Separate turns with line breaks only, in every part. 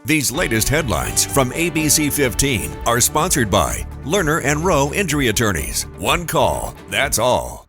These latest headlines from ABC15 are sponsored by Lerner and Rowe Injury Attorneys. One call, that's all.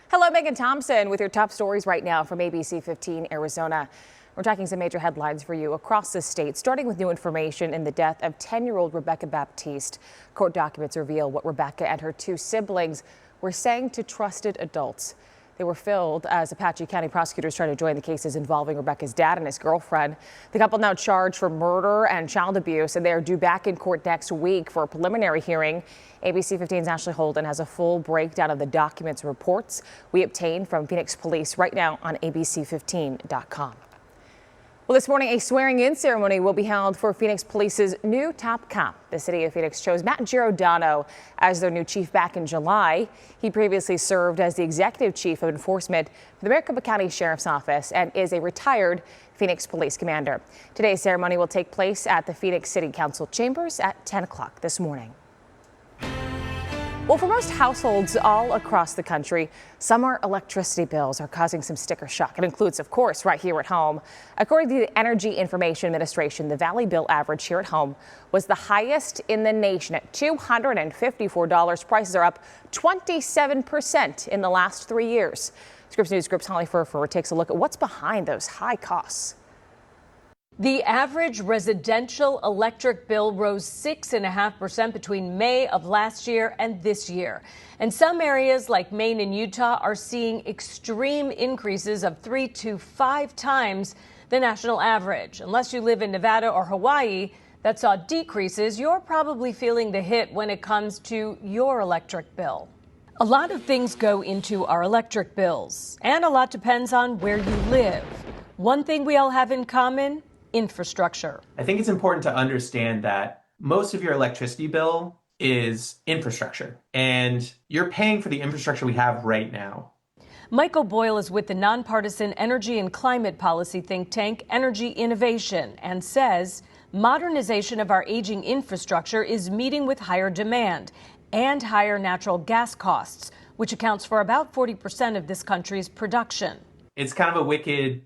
Hello, Megan Thompson with your top stories right now from ABC15 Arizona. We're tracking some major headlines for you across the state, starting with new information in the death of 10-year-old Rebecca Baptiste. Court documents reveal what Rebecca and her two siblings were saying to trusted adults. They were filed as Apache County prosecutors try to join the cases involving Rebecca's dad and his girlfriend. The couple now charged for murder and child abuse, and they are due back in court next week for a preliminary hearing. ABC15's Ashley Holden has a full breakdown of the documents and reports we obtained from Phoenix Police right now on ABC15.com. Well, this morning, a swearing-in ceremony will be held for Phoenix Police's new top cop. The city of Phoenix chose Matt Giordano as their new chief back in July. He previously served as the executive chief of enforcement for the Maricopa County Sheriff's Office and is a retired Phoenix police commander. Today's ceremony will take place at the Phoenix City Council chambers at 10 o'clock this morning. Well, for most households all across the country, summer electricity bills are causing some sticker shock. It includes, of course, right here at home. According to the Energy Information Administration, the Valley bill average here at home was the highest in the nation at $254. Prices are up 27% in the last 3 years. Scripps News Group's Holly Furfur takes a look at what's behind those high costs.
The average residential electric bill rose 6.5% between May of last year and this year. And some areas like Maine and Utah are seeing extreme increases of 3 to 5 times the national average. Unless you live in Nevada or Hawaii that saw decreases, you're probably feeling the hit when it comes to your electric bill. A lot of things go into our electric bills, and a lot depends on where you live. One thing we all have in common: infrastructure.
I think it's important to understand that most of your electricity bill is infrastructure, and you're paying for the infrastructure we have right now.
Michael Boyle is with the nonpartisan energy and climate policy think tank Energy Innovation and says modernization of our aging infrastructure is meeting with higher demand and higher natural gas costs, which accounts for about 40% of this country's production.
It's kind of a wicked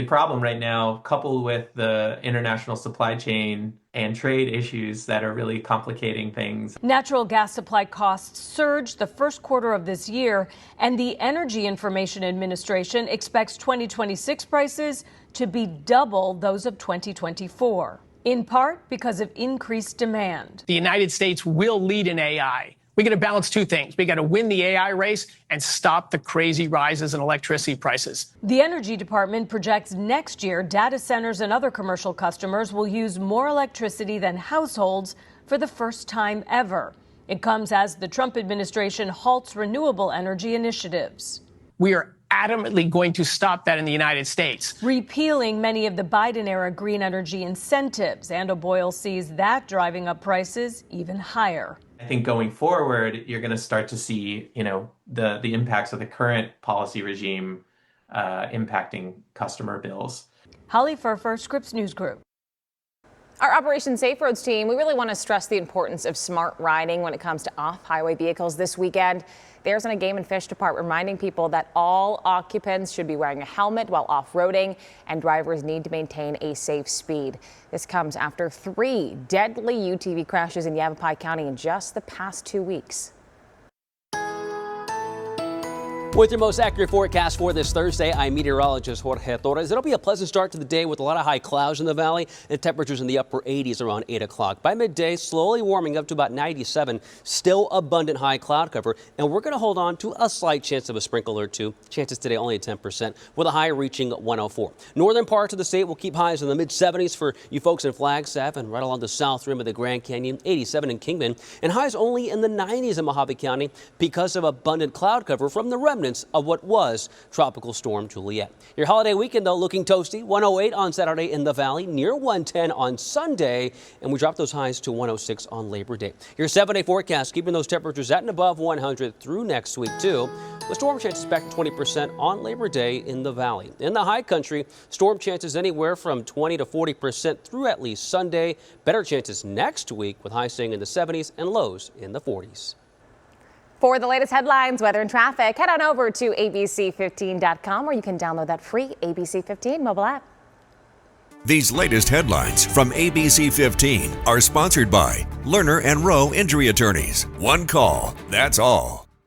problem right now, coupled with the international supply chain and trade issues that are really complicating things.
Natural gas supply costs surged the first quarter of this year, and the Energy Information Administration expects 2026 prices to be double those of 2024, in part because of increased demand.
The United States will lead in AI. We got to balance two things. We got to win the AI race and stop the crazy rises in electricity prices.
The Energy Department projects next year data centers and other commercial customers will use more electricity than households for the first time ever. It comes as the Trump administration halts renewable energy initiatives.
We are adamantly going to stop that in the United States.
Repealing many of the Biden-era green energy incentives. And Boyle sees that driving up prices even higher.
I think going forward, you're going to start to see, the impacts of the current policy regime impacting customer bills.
Holly Furfur, Scripps News Group.
Our Operation Safe Roads team, we really want to stress the importance of smart riding when it comes to off-highway vehicles this weekend. The Arizona Game and Fish Department reminding people that all occupants should be wearing a helmet while off-roading, and drivers need to maintain a safe speed. This comes after 3 deadly UTV crashes in Yavapai County in just the past 2 weeks.
With your most accurate forecast for this Thursday, I'm meteorologist Jorge Torres. It'll be a pleasant start to the day with a lot of high clouds in the valley and temperatures in the upper 80s around 8 o'clock. By midday, slowly warming up to about 97. Still abundant high cloud cover, and we're going to hold on to a slight chance of a sprinkle or two. Chances today only at 10%, with a high reaching 104. Northern parts of the state will keep highs in the mid-70s for you folks in Flagstaff and right along the south rim of the Grand Canyon, 87 in Kingman, and highs only in the 90s in Mojave County because of abundant cloud cover from the remnants of what was Tropical Storm Juliet. Your holiday weekend, though, looking toasty. 108 on Saturday in the valley, near 110 on Sunday, and we drop those highs to 106 on Labor Day. Your 7-day forecast keeping those temperatures at and above 100 through next week, too. The storm chances back to 20% on Labor Day in the valley. In the high country, storm chances anywhere from 20 to 40% through at least Sunday. Better chances next week with highs staying in the 70s and lows in the 40s.
For the latest headlines, weather and traffic, head on over to ABC15.com, where you can download that free ABC15 mobile app.
These latest headlines from ABC15 are sponsored by Lerner and Rowe Injury Attorneys. One call, that's all.